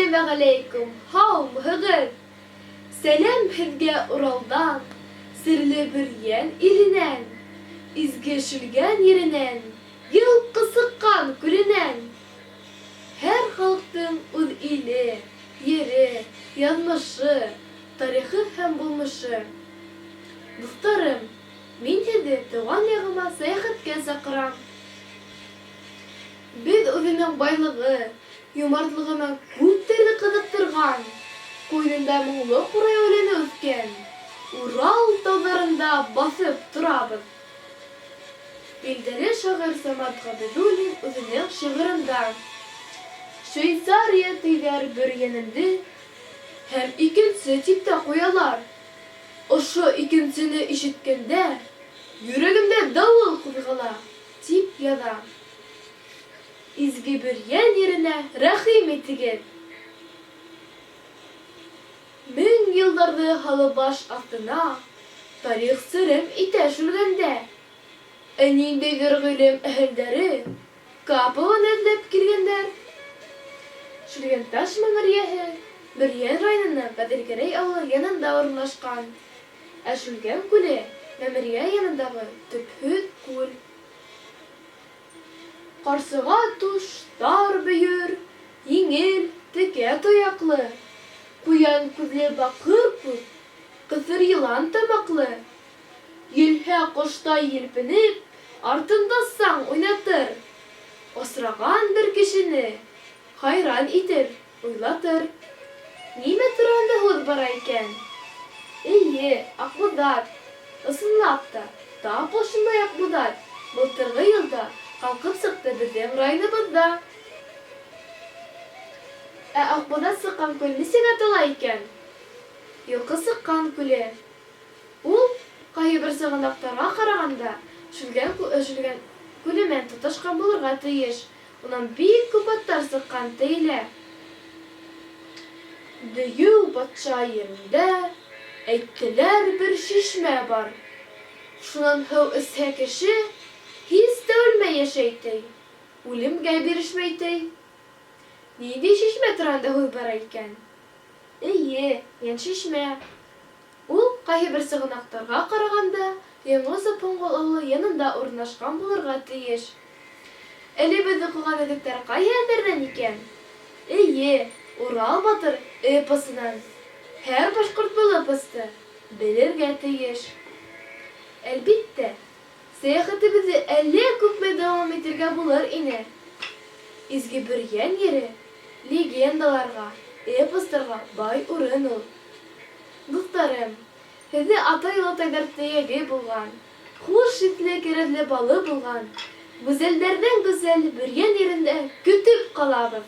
Assalamualaikum, haumhıgız. Selam hizge Ural'dan, sirli bir yen ilinen, izgeşilgen yerinen, yıl kısıkkan külinen. Her halktın uz ili, yeri, yazmışı, tarihi hem bulmuşu. Dostlarım, min sizi tuğan yağıma seyahatke sakıram. Biz özünün baylığı, yumartlığına köpтерді kızıktırgan, koynunda muğlu kuray öyleni ösken, Ural tağlarında basıp turabız. Bildiri şağır Samat Gabidulin özünün şığırında. Şveysariya teyler bir yenindi, hem ikinci tipte koyalar. Oşu ikincisini işitkende, yüreğimde davul kuzgala, tip yada. İzgi bir yen yerine rahim etigin. Min yıldardı halı baş altına, tarih sırım ite şülgende. Eninde görgülüm ehilleri, kapıgın edlep kirgenler. Şülgen taş mangıryehi, bir yen raynını Kadirkerey ağı yanında orunlaşkan. Şülgen kule, Memeriye yanındağı tüphüt kul. Karşıga tuş, dar büyür, yengil, teke toyaklı. Kuyan kuzle bakır put, kısır yılan tamaklı. Yelhe koşta yelpinip, артында saң oynatır. Osragan bir kişini, hayran itir, oylatır. Nime turanda hud bara iken? İyi, akbudat, ısınlap da, daha boşunda yakbudat, былтырғы yılda kalkıp sıktı bizim rayınımızda. Akbudat sıkan kül nisine tola iken? Yılkı sıkan küle. Ул, кайы bir сығындақтарға қарағанда, шүлген күлімен тұташқан болырға тиеш. Онан бик көп аттар сыққан тейле. Дүйу патша yerinde, әйттілер bir шишмә бар. Шунан һыу эсһә кеше, һис тә үлмәй яшәйтей. Үлемгә бирешмәйтей. Нинди шишмә турында һүз бара икән? Эйе, ен шишмә. Ул кайы bir сығанақтарға қарағанда, яңа Сапоңгол ауылы янында урнашкан булырга тиеш. Әле без укыган әдиптәр кайы әсәрдән икән? Эйе, Урал батыр эпосынан. Һәр башкорт бул эпосты белергә тиеш. Әлбиттә, сәяхәтебезне әллә күпме дәвам итәргә булыр ине. Изге бер ян йөре, легендаларга, эпостарга бай урын ул. Дусларым, һеҙҙе атай-олатайҙар тейәге булған, хуш иҫле керәҙле балы булған, гүзәлдәрҙән гүзәл Бөрйән ерендә көтөп ҡалабыҙ.